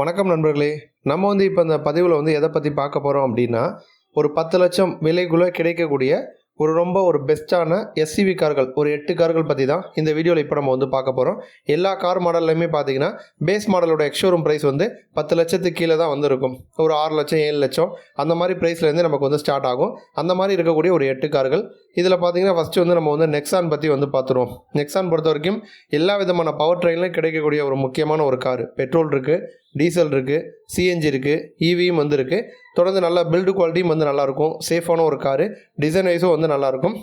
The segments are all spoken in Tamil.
வணக்கம் நண்பர்களே. நம்ம இப்போ இந்த பதிவில் எதை பற்றி பார்க்க போகிறோம் அப்படின்னா, ஒரு 10 லட்சம் விலைக்குள்ளே கிடைக்கக்கூடிய ஒரு பெஸ்ட்டான எஸ்யூவி கார்கள், ஒரு 8 கார்கள் பற்றி தான் இந்த வீடியோவில் இப்போ நம்ம பார்க்க போகிறோம். எல்லா கார் மாடல்லையுமே பார்த்தீங்கன்னா பேஸ் மாடலோட எக்ஸ்ஷோரூம் ப்ரைஸ் 10 லட்சத்துக்கு கீழே தான் இருக்கும். ஒரு 6 லட்சம் 7 லட்சம் அந்த மாதிரி ப்ரைஸ்லேருந்து நமக்கு ஸ்டார்ட் ஆகும். அந்த மாதிரி இருக்கக்கூடிய ஒரு 8 கார்கள். இதில் பார்த்தீங்கன்னா ஃபஸ்ட்டு நம்ம நெக்ஸான் பற்றி பார்த்துருவோம். நெக்ஸான் பொறுத்த வரைக்கும் எல்லா விதமான பவர் ட்ரெயின்லையும் கிடைக்கக்கூடிய ஒரு முக்கியமான ஒரு கார். பெட்ரோல் இருக்குது, டீசல் இருக்குது, சிஎன்ஜி இருக்குது, ஈவியும் இருக்குது. தொடர்ந்து நல்ல பில்டு குவாலிட்டியும் நல்லாயிருக்கும். சேஃபான ஒரு காரு. டிசைன் வைஸும் நல்லாயிருக்கும்.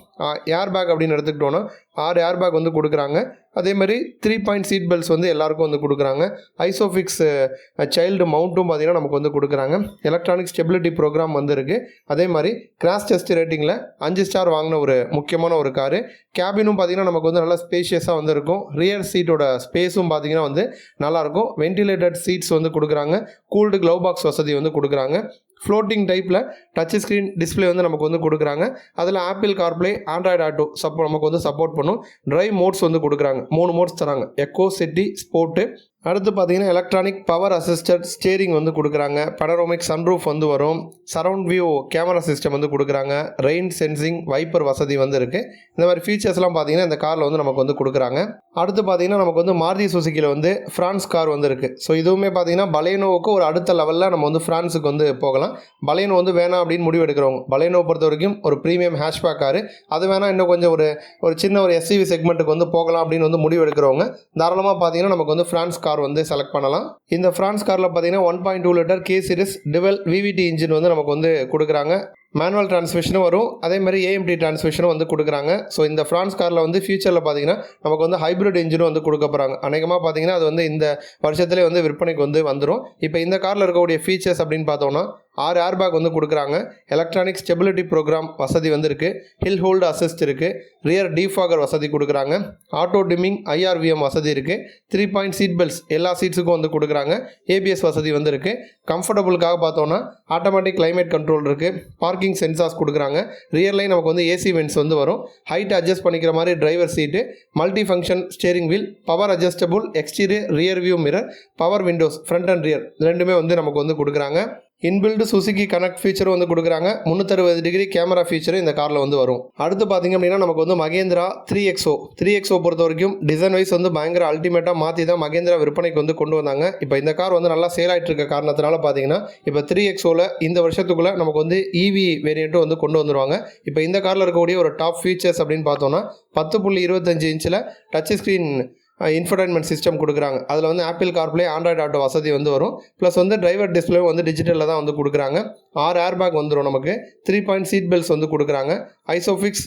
ஏர் பேக் அப்படின்னு எடுத்துக்கிட்டோன்னா 6 ஏர் பேக் கொடுக்குறாங்க. அதே மாதிரி 3 பாயிண்ட் சீட் பெல்ட்ஸ் எல்லாருக்கும் கொடுக்குறாங்க. ஐசோஃபிக்ஸ் சைல்டு மவுண்ட்டும் பார்த்திங்கன்னா நமக்கு கொடுக்குறாங்க. எலக்ட்ரானிக் ஸ்டெபிலிட்டி ப்ரோக்ராம் இருக்குது. அதே மாதிரி கிராஷ் டெஸ்ட் ரேட்டிங்கில் 5 ஸ்டார் வாங்கின ஒரு முக்கியமான ஒரு காரு. கேபினும் பார்த்திங்கன்னா நமக்கு நல்லா ஸ்பேஷியஸாக இருக்கும். ரியர் சீட்டோட ஸ்பேஸும் பார்த்திங்கன்னா நல்லாயிருக்கும். வென்டிலேட்டட் சீட்ஸ் கொடுக்குறாங்க. கூல்டு க்ளவ் பாக்ஸ் வசதி கொடுக்குறாங்க. ஃப்ளோட்டிங் டைப்பில் டச் ஸ்க்ரீன் டிஸ்பிளே நமக்கு கொடுக்குறாங்க. அதில் ஆப்பிள் கார்ப்ளே, ஆண்ட்ராய்டு ஆட்டோ நமக்கு சப்போர்ட் பண்ணும். ட்ரைவ் மோட்ஸ் கொடுக்குறாங்க. 3 மோட்ஸ் தராங்க: எக்கோ, சிட்டி, ஸ்போர்ட்டு. அடுத்து பார்த்தீங்கன்னா எலக்ட்ரானிக் பவர் அசிஸ்டட் ஸ்டேரிங் கொடுக்குறாங்க. பனரோமிக் சன்ரூஃப் வரும். சரவுண்ட் வியூ கேமரா சிஸ்டம் கொடுக்குறாங்க. ரெயின் சென்சிங் வைப்பர் வசதி இருக்குது. இந்த மாதிரி ஃபீச்சர்ஸ்லாம் பார்த்தீங்கன்னா இந்த காரில் நமக்கு கொடுக்குறாங்க. அடுத்து பார்த்தீங்கன்னா நமக்கு மாருதி சுசுக்கியில் ஃப்ரான்ஸ் கார் இருக்குது. ஸோ இதுவுமே பார்த்தீங்கன்னா பலேனோவுக்கு ஒரு அடுத்த லெவலில் நம்ம ஃப்ரான்ஸுக்கு போகலாம். பலேனோ வேணாம் அப்படின்னு முடிவு எடுக்கிறவங்க, பலேனோ பொறுத்த வரைக்கும் ஒரு ப்ரீமியம் ஹேஷ்பேக் காரு, அது வேணால் இன்னும் கொஞ்சம் ஒரு சின்ன ஒரு எஸ்யூவி செக்மெண்ட்டுக்கு போகலாம் அப்படின்னு முடிவு எடுக்கிறவங்க தாராளமாக பார்த்தீங்கன்னா நமக்கு ஃப்ரான்ஸ் கார் செலக்ட் பண்ணலாம். இந்த ஃப்ரான்ஸ் காரில் பார்த்தீங்கன்னா 1.2 litre K series dual VVT engine நமக்கு கொடுக்குறாங்க. மேனுவல் டிரான்ஸ்மிஷனும் வரும். அதே மாதிரி ஏஎம்டி டிரான்ஸ்மிஷனும் கொடுக்குறாங்க. ஸோ இந்த ஃப்ரான்ஸ் காரில் ஃபியூச்சரில் பார்த்தீங்கன்னா நமக்கு ஹைப்ரிட் இன்ஜினும் கொடுக்க போகிறாங்க. அநேகமாக பார்த்தீங்கன்னா அது இந்த வருஷத்துலேயே விற்பனைக்கு வந்துடும். இப்போ இந்த காரில் இருக்கக்கூடிய ஃபீச்சர்ஸ் அப்படின்னு பார்த்தோம்னா 6 ஏர் பேக் கொடுக்குறாங்க. எலக்ட்ரானிக் ஸ்டெபிலிட்டி ப்ரோக்ராம் வசதி இருக்குது. ஹில் ஹோல்டு அசிஸ்ட் இருக்குது. ரியர் டீஃபாகர் வசதி கொடுக்குறாங்க. ஆட்டோ டிமிங் ஐஆர்விஎம் வசதி இருக்குது. 3 பாயிண்ட் சீட் பெல்ட்ஸ் எல்லா சீட்ஸுக்கும் கொடுக்குறாங்க. ஏபிஎஸ் வசதி இருக்குது. கம்ஃபர்டபுளுக்காக பார்த்தோன்னா ஆட்டோமேட்டிக் கிளைமேட் கண்ட்ரோல் இருக்குது. பார்க்கிங் சென்சார்ஸ் கொடுக்குறாங்க. ரியர்லையும் நமக்கு ஏசி வென்ட்ஸ் வரும். ஹைட் அட்ஜஸ்ட் பண்ணிக்கிற மாதிரி driver seat, multi function steering wheel, power adjustable exterior rear view mirror, power windows front and rear ரெண்டுமே நமக்கு கொடுக்குறாங்க. இன்பில்டு சுசுகி கனெக்ட் ஃபீச்சரும் கொடுக்குறாங்க. 360 டிகிரி கேமரா ஃபீச்சரும் இந்த காரில் வரும். அடுத்து பார்த்திங்க அப்படின்னா நமக்கு மகேந்திரா 3XO பொறுத்த வரைக்கும் டிசைன் வைஸ் பயங்கர அல்டிமேட்டாக மாற்றி தான் மகேந்திரா விற்பனைக்கு கொண்டு வந்தாங்க. இப்போ இந்த கார் நல்லா சேல் ஆகிட்டு இருக்க காரணத்தினால பார்த்தீங்கன்னா இப்போ 3XOவில் இந்த வருஷத்துக்குள்ளே நமக்கு இவி வேரியண்ட்டும் கொண்டு வந்துடுவாங்க. இப்போ இந்த காரில் இருக்கக்கூடிய ஒரு டாப் ஃபீச்சர்ஸ் அப்படின்னு பார்த்தோன்னா 10.25 இன்ச்சில் டச் ஸ்க்ரீன் இன்ஃபர்டைன்மெண்ட் சிஸ்டம் கொடுக்குறாங்க. அதில் ஆப்பிள் கார்ப்ளே, ஆண்ட்ராய்டு ஆட்டோ வசதி வரும். ப்ளஸ் டிரைவர் டிஸ்பிளே டிஜிட்டலில் தான் கொடுக்குறாங்க. 6 ஏர் பேக் வந்துடும். நமக்கு 3 பாயிண்ட் சீட் பெல்ட்ஸ் கொடுக்குறாங்க. ஐசோஃபிக்ஸ்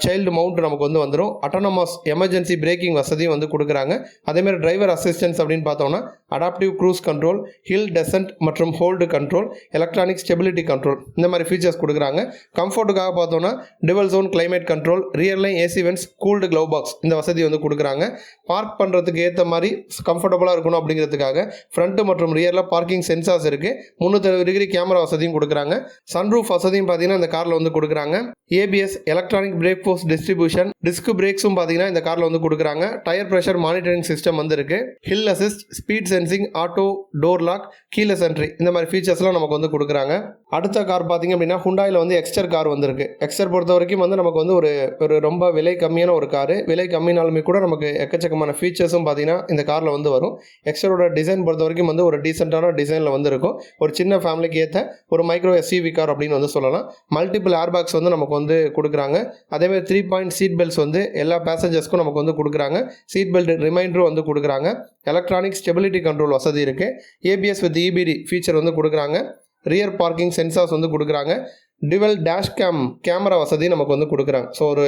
சைல்டு மவுண்ட் நமக்கு வந்துடும். அட்டானமஸ் எமர்ஜென்சி பிரேக்கிங் வசதியும் கொடுக்குறாங்க. அதேமாதிரி டிரைவர் அசிஸ்டன்ஸ் அப்படின்னு பார்த்தோம்னா adaptive cruise control, hill descent மற்றும் hold control, electronic stability control இந்த மாதிரி ஃபீச்சர்ஸ் கொடுக்குறாங்க. கம்ஃபர்ட்டுக்காக பார்த்தோன்னா டிவல் ஜோன் கிளைமேட் கண்ட்ரோல், ரியர்லைன் AC vents, cooled glove box இந்த வசதி கொடுக்குறாங்க. பார்க் பண்ணுறதுக்கு ஏற்ற மாதிரி கம்ஃபர்டபுளாக இருக்கணும் அப்படிங்கிறதுக்காக ஃப்ரண்ட்டு மற்றும் ரியரில் பார்க்கிங் சென்சார்ஸ் இருக்குது. 360 டிகிரி கேமரா வசதியும் கொடுக்குறாங்க. சன்ரூஃப் வசதியும் பார்த்தீங்கன்னா இந்த காரில் கொடுக்குறாங்க. ABS electronic brake force distribution, disc பிரேக்ஸும் பார்த்தீங்கன்னா இந்த காரில் கொடுக்குறாங்க. டயர் ப்ரெஷர் மானிட்டரிங் சிஸ்டம் இருக்குது. Hill assist, speed sensing, auto door lock, keyless entry இந்த மாதிரி ஃபீச்சர்ஸ்லாம் நமக்கு கொடுக்குறாங்க. அடுத்த கார் பார்த்தீங்க அப்படின்னா ஹுண்டாயில் எக்ஸ்டர் கார் வந்திருக்கு. எக்ஸ்டர் பொறுத்த வரைக்கும் நமக்கு ஒரு ரொம்ப விலை கம்மியான ஒரு காரு. விலை கம்மினாலுமே கூட நமக்கு எக்கச்சக்கமான ஃபீச்சர்ஸும் பார்த்தீங்கன்னா இந்த காரில் வரும். எக்ஸ்டரோட டிசைன் பொறுத்த வரைக்கும் ஒரு டீசெண்டான டிசைனில் இருக்கும். ஒரு சின்ன ஃபேமிலிக்கு ஏற்ற ஒரு மைக்ரோ எஸ்யூவி கார் அப்படின்னு சொல்லலாம். மல்டிபிள் ஏர் பேக்ஸ் நமக்கு கொடுக்குறாங்க. அதேமாதிரி 3 பாயிண்ட் சீட் பெல்ட்ஸ் எல்லா பேசஞ்சர்ஸ்க்கும் நமக்கு கொடுக்குறாங்க. சீட் பெல்ட் ரிமைண்டரும் கொடுக்குறாங்க. எலக்ட்ரானிக் ஸ்டெபிலிட்டி கண்ட்ரோல் வசதி இருக்குது. ஏபிஎஸ் வித் இபிடி ஃபீச்சர் கொடுக்குறாங்க. ரியர் பார்க்கிங் சென்சார்ஸ் கொடுக்குறாங்க. டிவல் டேஷ் கேமரா வசதி நமக்கு கொடுக்குறாங்க. ஸோ ஒரு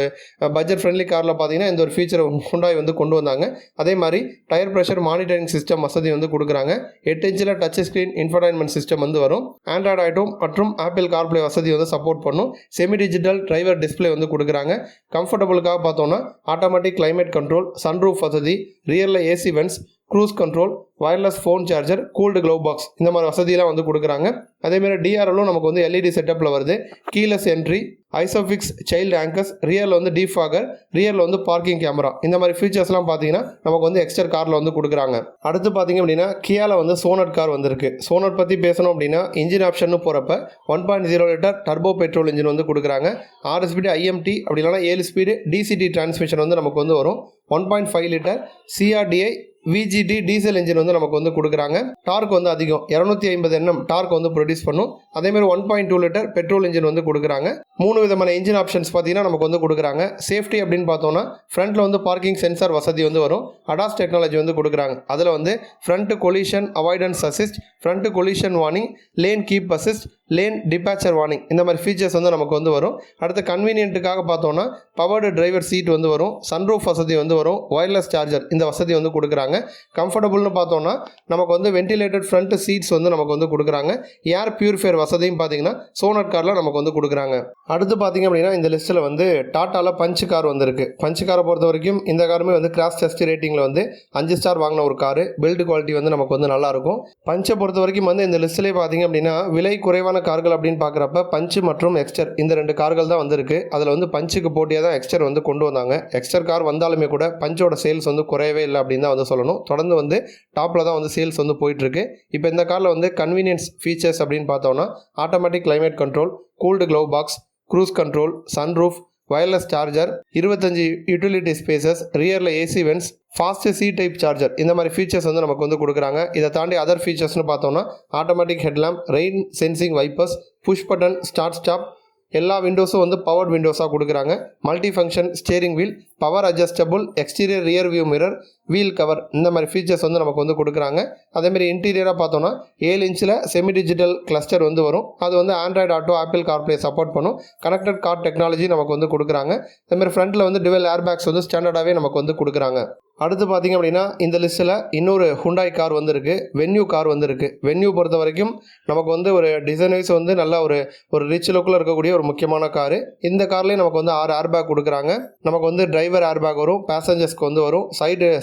பட்ஜெட் ஃப்ரெண்ட்லி காரில் பார்த்தீங்கன்னா இந்த ஒரு ஃபீச்சர் ஹுண்டாய் கொண்டு வந்தாங்க. அதே மாதிரி டயர் ப்ரெஷர் மானிட்டரிங் சிஸ்டம் வசதி கொடுக்குறாங்க. 8 இன்ச்சில் டச் ஸ்க்ரீன் இன்ஃபர்டைன்மெண்ட் சிஸ்டம் வரும். ஆண்ட்ராய்டு ஆட்டோ மற்றும் ஆப்பிள் கார்ப்ளே வசதி சப்போர்ட் பண்ணும். செமி டிஜிட்டல் டிரைவர் டிஸ்பிளே கொடுக்குறாங்க. கம்ஃபர்டபுளுக்காக பார்த்தோன்னா ஆட்டோமேட்டிக் கிளைமேட் கண்ட்ரோல், சன்ரூஃப் வசதி, ரியரில் AC vents, cruise control, wireless phone charger, cooled glove box இந்த மாதிரி வசதியெல்லாம் வந்து கொடுக்குறாங்க. அதேமாதிரி டிஆர்எல்லும் நமக்கு வந்து எல்இடி செட்டப்பில் வருது. Keyless entry, ISOFIX child anchors, ரியரில் வந்து டீஃபாகர், ரியரில் வந்து பார்க்கிங் கேமரா இந்த மாதிரி ஃபீச்சர்ஸ்லாம் பார்த்தீங்கன்னா நமக்கு வந்து எக்ஸ்டர் காரில் வந்து கொடுக்குறாங்க. அடுத்து பார்த்தீங்க அப்படின்னா கியாவில் வந்து சோனட் கார் வந்திருக்கு. சோனட் பற்றி பேசணும் அப்படின்னா இன்ஜின் ஆப்ஷன் போகிறப்ப 1.0 லிட்டர் டர்போ பெட்ரோல் இன்ஜின் வந்து கொடுக்குறாங்க. 6 ஸ்பீடு ஐஎம்டி அப்படி இல்லைனா 7 ஸ்பீடு டிசிடி டிரான்ஸ்மிஷன் வந்து நமக்கு வந்து வரும். 1.5 litre CRDI VGD diesel engine வந்து நமக்கு வந்து கொடுக்குறாங்க. டார்க் வந்து அதிகம் 250 Nm டார்க் வந்து ப்ரொடியூஸ் பண்ணும். அதேமாதிரி 1.2 லிட்டர் பெட்ரோல் இன்ஜின் வந்து கொடுக்குறாங்க. 3 விதமான இன்ஜின் ஆப்ஷன்ஸ் பார்த்தீங்கன்னா நமக்கு வந்து கொடுக்குறாங்க. சேஃப்டி அப்படின்னு பார்த்தோம்னா ஃப்ரண்ட்டில் வந்து பார்க்கிங் சென்சார் வசதி வந்து வரும். அடாஸ் டெக்னாலஜி வந்து கொடுக்குறாங்க. அதில் வந்து front collision avoidance assist, front collision warning, lane keep assist, lane departure warning இந்த மாதிரி ஃபீச்சர்ஸ் வந்து நமக்கு வந்து வரும். அடுத்து கன்வீனியன்ட்டுக்காக பார்த்தோம்னா பவர்டு டிரைவர் சீட் வந்து வரும். சன்ரூஃப் வசதி வந்து வரும். ஒயர்லெஸ் சார்ஜர் இந்த வசதி வந்து கொடுக்குறாங்க. கம்ஃபர்டபுள்னு பார்த்தோம்னா நமக்கு வந்து வென்டிலேட்டட் ஃப்ரண்ட் சீட்ஸ் வந்து நமக்கு வந்து கொடுக்குறாங்க. ஏர் பியூரிஃபையர் வசதியும் பார்த்தீங்கன்னா சோனட் காரில் நமக்கு வந்து கொடுக்குறாங்க. அடுத்து பார்த்தீங்க அப்படின்னா இந்த லிஸ்ட்டில் வந்து டாட்டாவில் பஞ்ச் கார் வந்திருக்கு. பஞ்ச் காரை பொறுத்த வரைக்கும் இந்த காருமே வந்து கிராஸ் டெஸ்ட் ரேட்டிங்கில் வந்து 5 ஸ்டார் வாங்கின ஒரு காரு. பில்டு குவாலிட்டி வந்து நமக்கு வந்து நல்லாயிருக்கும். பஞ்சை பொறுத்த வரைக்கும் வந்து இந்த லிஸ்ட்டிலே பார்த்தீங்க அப்படின்னா விலை குறைவான கார்கள் அப்படின்னு பார்க்குறப்ப பஞ்ச் மற்றும் எக்ஸ்டர் இந்த 2 கார்கள் தான் வந்திருக்கு. அதில் வந்து பஞ்சுக்கு போட்டியாக தான் எக்ஸ்டர் வந்து கொண்டு வந்தாங்க. எக்ஸ்டர் கார் வந்தாலுமே கூட பஞ்சோட சேல்ஸ் வந்து குறையவே இல்லை அப்படின்னு தான் வந்து சொல்லணும். தொடர்ந்து வந்து டாப்பில் தான் வந்து சேல்ஸ் வந்து போயிட்டுருக்கு. இப்போ இந்த காரில் வந்து கன்வீனியன்ஸ் ஃபீச்சர்ஸ் அப்படின்னு பார்த்தோன்னா automatic climate control, cooled glove box, cruise control, sunroof, wireless charger, 25 utility spaces, ரியரில் AC vents, fast C type charger இந்த மாதிரி ஃபீச்சர்ஸ் வந்து நமக்கு வந்து கொடுக்குறாங்க. இதை தாண்டி அதர் ஃபீச்சர்ஸ்னு பார்த்தோம்னா automatic headlamp, rain sensing wipers, push button start stop, எல்லா விண்டோஸும் வந்து பவர்ட் விண்டோஸாக கொடுக்குறாங்க. Multi function steering wheel, power adjustable exterior rear view mirror, wheel cover இந்த மாதிரி ஃபீச்சர்ஸ் வந்து நமக்கு வந்து கொடுக்குறாங்க. அதேமாதிரி இன்டீரியராக பார்த்தோன்னா 7 இன்ச்சில் செமி டிஜிட்டல் கிளஸ்டர் வந்து வரும். அது வந்து Android auto, Apple CarPlay support பண்ணும். கனெக்டட் கார் டெக்னாலஜி நமக்கு வந்து கொடுக்குறாங்க. அதேமாதிரி ஃப்ரண்ட்டில் வந்து டுவெல் ஏர் பேக்ஸ் வந்து ஸ்டாண்டர்டாகவே நமக்கு வந்து கொடுக்குறாங்க. அடுத்து பார்த்திங்க அப்படின்னா இந்த லிஸ்ட்டில் இன்னொரு ஹுண்டாய் கார் வந்துருக்கு. வென்யூ கார் வந்துருக்கு. வென்யூ பொறுத்த வரைக்கும் நமக்கு வந்து ஒரு டிசைன் வைஸ் வந்து நல்ல ஒரு ரிச் லுக்கில் இருக்கக்கூடிய ஒரு முக்கியமான காரு. இந்த கார்லேயும் நமக்கு வந்து 6 ஏர் பேக் கொடுக்குறாங்க. நமக்கு வந்து டிரைவர் ஏர் பேக் வரும், பேசஞ்சர்ஸ்க்கு வந்து வரும்.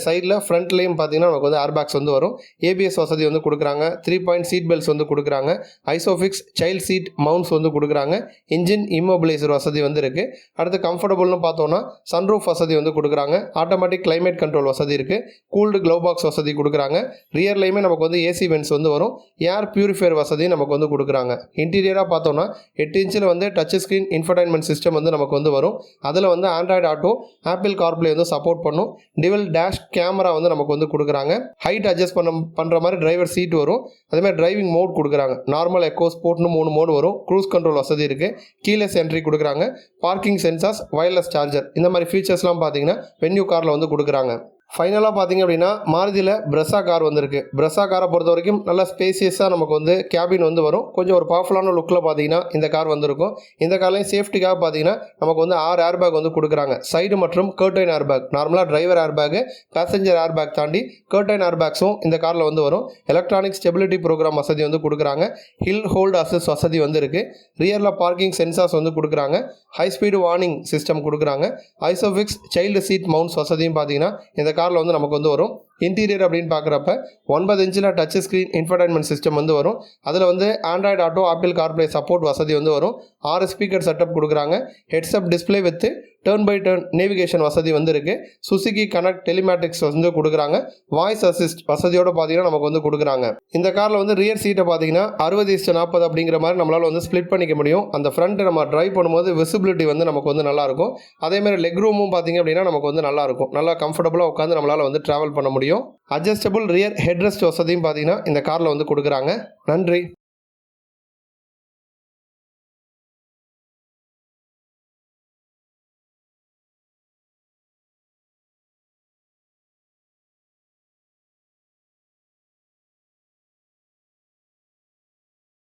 சைடில் ஃப்ரண்ட்லேயும் பார்த்தீங்கன்னா நமக்கு வந்து ஏர் பேக்ஸ் வந்து வரும். ஏபிஎஸ் வசதி வந்து கொடுக்குறாங்க. 3 பாயிண்ட் சீட் பெல்ட்ஸ் வந்து கொடுக்குறாங்க. ஐசோஃபிக்ஸ் சைல்ட் சீட் மவுண்ட்ஸ் வந்து கொடுக்குறாங்க. இன்ஜின் இம்மோபிளைசர் வசதி வந்து இருக்குது. அடுத்து கம்ஃபர்டபுள்னு பார்த்தோன்னா சன்ரூஃப் வசதி வந்து கொடுக்குறாங்க. ஆட்டோமேட்டிக் கிளைமேட் கண்ட்ரோல் வசதி இருக்கு. கூல்டு க்ளவ் பாக்ஸ் வசதி கொடுக்குறாங்க. ரியர்லையுமே நமக்கு வந்து ஏசி வென்ட்ஸ் வந்து வரும். ஏர் பியூரிஃபையர் வசதி நமக்கு வந்து கொடுக்குறாங்க. இன்டீரியராக பார்த்தோம்னா 8 இன்ச்சில் வந்து டச் ஸ்க்ரீன் இன்ஃபர்டைன்மெண்ட் சிஸ்டம் வந்து நமக்கு வந்து வரும். அதில் வந்து ஆண்ட்ராய்டு ஆட்டோ, ஆப்பிள் கார்ப்ளே வந்து சப்போர்ட் பண்ணும். டிவல் டேஷ் கேமரா வந்து நமக்கு வந்து கொடுக்குறாங்க. ஹைட் அட்ஜஸ்ட் பண்ணுற மாதிரி டிரைவர் சீட் வரும். அதேமாதிரி டிரைவிங் மோட் கொடுக்குறாங்க. நார்மல், எக்கோ, ஸ்போர்ட்னு 3 மோடு வரும். க்ரூஸ் கண்ட்ரோல் வசதி இருக்குது. கீலெஸ் என்ட்ரி கொடுக்குறாங்க. பார்க்கிங் சென்சார்ஸ், வயர்லெஸ் சார்ஜர் இந்த மாதிரி ஃபீச்சர்ஸ்லாம் பார்த்தீங்கன்னா வென்யூ காரில் வந்து கொடுக்குறாங்க. ஃபைனலாக பார்த்தீங்க அப்படின்னா மாருதியில் பிரெஸ்ஸா கார் வந்திருக்கு. பிரெஸ்ஸா காரை பொறுத்த வரைக்கும் நல்ல ஸ்பேசியஸாக நமக்கு வந்து கேபின் வந்து வரும். கொஞ்சம் ஒரு பவர்ஃபுல்லான லுக்கில் பார்த்தீங்கன்னா இந்த கார் வந்திருக்கும். இந்த கார்லையும் சேஃப்டிக்காக பார்த்தீங்கன்னா நமக்கு வந்து 6 ஏர் பேக் வந்து கொடுக்குறாங்க. சைடு மற்றும் கர்டைன் ஏர் பேக், நார்மலாக driver air bag, passenger air bag தாண்டி கர்டைன் ஏர் பேக்ஸும் இந்த காரில் வந்து வரும். எலக்ட்ரானிக் ஸ்டெபிலிட்டி ப்ரோக்ராம் வசதி வந்து கொடுக்குறாங்க. ஹில் ஹோல்ட் அசிஸ்ட் வசதி வந்து இருக்குது. ரியரில் பார்க்கிங் சென்சார்ஸ் வந்து கொடுக்குறாங்க. ஹை ஸ்பீடு வார்னிங் சிஸ்டம் கொடுக்குறாங்க. ஐசோஃபிக்ஸ் சைல்டு சீட் மவுண்ட்ஸ் வசதியும் பார்த்தீங்கன்னா இந்த காரில் வந்து நமக்கு வந்து வரும். இன்டீரியர் அப்படின்னு பார்க்குறப்ப 9 இன்ச்சில் டச் ஸ்க்ரீன் இன்ஃபர்டைன்மெண்ட் சிஸ்டம் வந்து வரும். அதில் வந்து Android auto, Apple CarPlay support வசதி வந்து வரும். 6 ஸ்பீக்கர் செட்டப் கொடுக்குறாங்க. Heads up display with turn by turn navigation வசதி வந்து இருக்குது. சுசுகி கனெக்ட் டெலிமேட்டிக்ஸ் வந்து கொடுக்குறாங்க. வாய்ஸ் அசிஸ்ட் வசதியோடு பார்த்தீங்கன்னா நமக்கு வந்து கொடுக்குறாங்க. இந்த காரில் வந்து ரியர் சீட்டை பார்த்தீங்கன்னா 60:40 அப்படிங்கிற மாதிரி நம்மளால் வந்து ஸ்ப்ளிட் பண்ணிக்க முடியும். அந்த ஃப்ரண்ட் நம்ம ட்ரைவ் பண்ணும்போது விசிபிலிட்டி வந்து நமக்கு வந்து நல்லாயிருக்கும். அதேமாதிரி லெக் ரூமும் பார்த்தீங்க அப்படின்னா நமக்கு வந்து நல்லாயிருக்கும். நல்லா கம்ஃபர்டபுளாக உட்காந்து நம்மளால் வந்து ட்ராவல் பண்ண முடியும். அட்ஜஸ்டபிள் ரியர் ஹெட்ரெஸ்ட் வசதியும் பார்த்தீங்கன்னா இந்த காரில் வந்து கொடுக்குறாங்க. நன்றி.